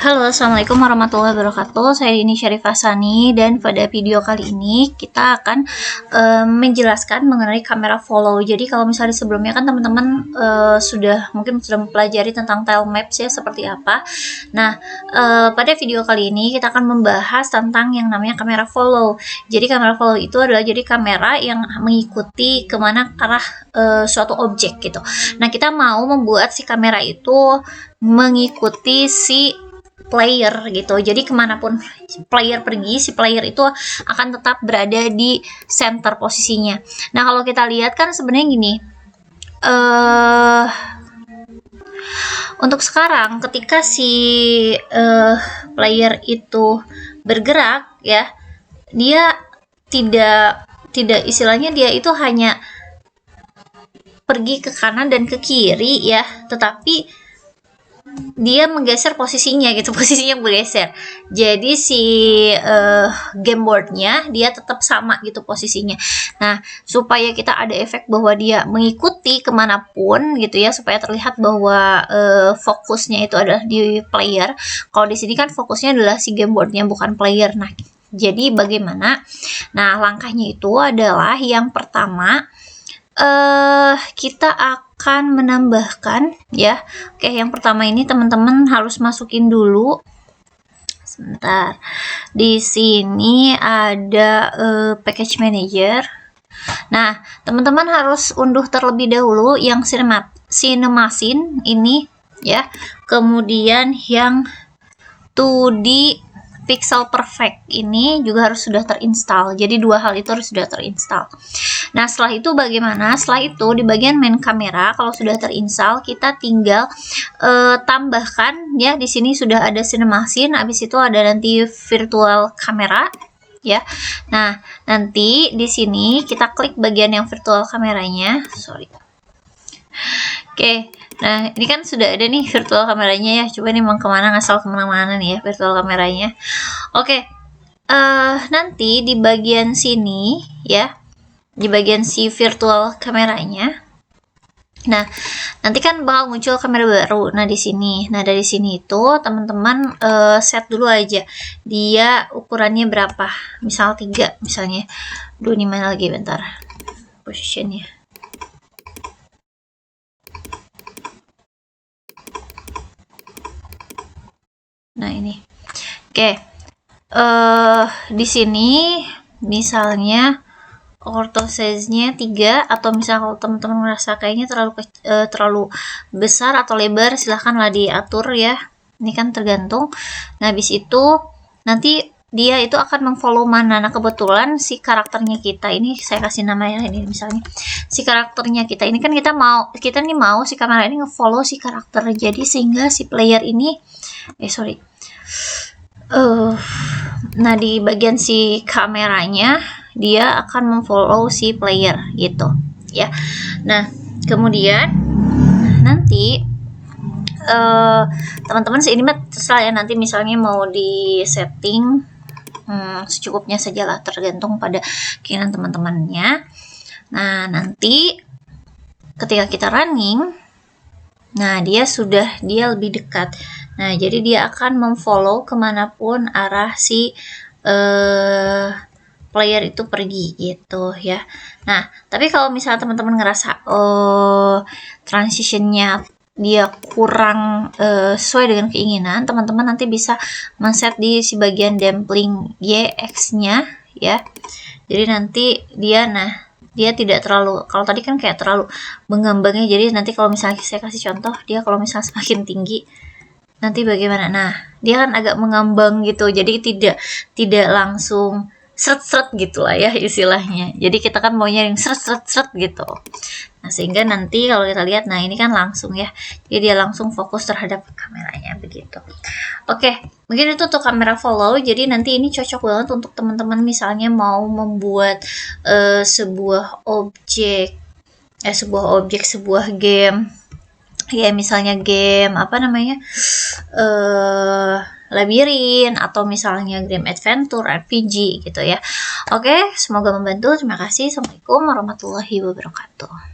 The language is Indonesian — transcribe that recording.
Halo, assalamualaikum warahmatullahi wabarakatuh. Saya Dini Syarifah Sani, dan pada video kali ini kita akan menjelaskan mengenai kamera follow. Jadi kalau misalnya sebelumnya kan teman-teman mungkin sudah mempelajari tentang tilemapse ya, seperti apa. Nah, pada video kali ini kita akan membahas tentang yang namanya kamera follow. Jadi kamera follow itu adalah jadi kamera yang mengikuti kemana arah suatu objek gitu. Nah, kita mau membuat si kamera itu mengikuti si player gitu. Jadi kemanapun player pergi, si player itu akan tetap berada di center posisinya. Nah, kalau kita lihat kan sebenarnya gini, untuk sekarang ketika si player itu bergerak ya, dia tidak istilahnya dia itu hanya pergi ke kanan dan ke kiri ya, tetapi dia menggeser posisinya gitu, posisinya bergeser. Jadi si gameboardnya dia tetap sama gitu posisinya. Nah, supaya kita ada efek bahwa dia mengikuti kemanapun gitu ya, supaya terlihat bahwa fokusnya itu adalah di player. Kalau di sini kan fokusnya adalah si gameboardnya, bukan player. Nah, jadi bagaimana? Nah, langkahnya itu adalah yang pertama, kita akan menambahkan ya. Oke, yang pertama ini teman-teman harus masukin dulu. Sebentar. Di sini ada package manager. Nah, teman-teman harus unduh terlebih dahulu yang Cinemacine ini ya. Kemudian yang 2D Pixel Perfect ini juga harus sudah terinstall. Jadi dua hal itu harus sudah terinstall. Nah, setelah itu bagaimana? Setelah itu di bagian main kamera kalau sudah terinstall, kita tinggal tambahkan ya. Di sini sudah ada Cinemacine, habis itu ada nanti virtual kamera ya. Nah, nanti di sini kita klik bagian yang virtual kameranya. Oke, nah ini kan sudah ada nih virtual kameranya ya. Coba nih mau kemana, ngasal kemana-mana nih ya virtual kameranya. Oke, nanti di bagian sini ya, di bagian si virtual kameranya. Nah, nanti kan bakal muncul kamera baru. Nah, di sini. Nah, dari sini itu teman-teman set dulu aja. Dia ukurannya berapa? Misal 3 misalnya. Duh, ini mana lagi, bentar. Positionnya. Nah, ini. Oke. Di sini misalnya ortho size-nya 3, atau misal kalau teman-teman merasa kayaknya terlalu besar atau lebar, silahkanlah diatur ya. Ini kan tergantung. Nah, habis itu nanti dia itu akan memfollow mana. Nah, kebetulan si karakternya kita ini saya kasih namanya ini, misalnya si karakternya kita ini kan kita nih mau si kamera ini ngefollow si karakter. Jadi sehingga si player ini nah, di bagian si kameranya dia akan memfollow si player gitu ya. Nah, kemudian nanti teman-teman ini terserah ya, nanti misalnya mau di setting secukupnya sajalah, tergantung pada keinginan teman-temannya. Nah, nanti ketika kita running, nah dia lebih dekat. Nah, jadi dia akan memfollow kemanapun arah si player itu pergi gitu ya. Nah, tapi kalau misalnya teman-teman ngerasa transitionnya dia kurang sesuai dengan keinginan, teman-teman nanti bisa men-set di si bagian dampling YX-nya ya. Jadi nanti dia tidak terlalu, kalau tadi kan kayak terlalu mengambangnya. Jadi nanti kalau misalnya saya kasih contoh, dia kalau misalnya semakin tinggi nanti bagaimana? Nah, dia kan agak mengambang gitu. Jadi tidak langsung seret-seret gitu lah ya istilahnya. Jadi kita kan maunya yang seret-seret gitu. Nah, sehingga nanti kalau kita lihat, nah ini kan langsung ya. Jadi dia langsung fokus terhadap kameranya begitu. Oke, mungkin itu untuk kamera follow. Jadi nanti ini cocok banget untuk teman-teman misalnya mau membuat sebuah game ya, misalnya game labirin, atau misalnya game adventure, RPG gitu ya. Oke, semoga membantu. Terima kasih. Assalamualaikum warahmatullahi wabarakatuh.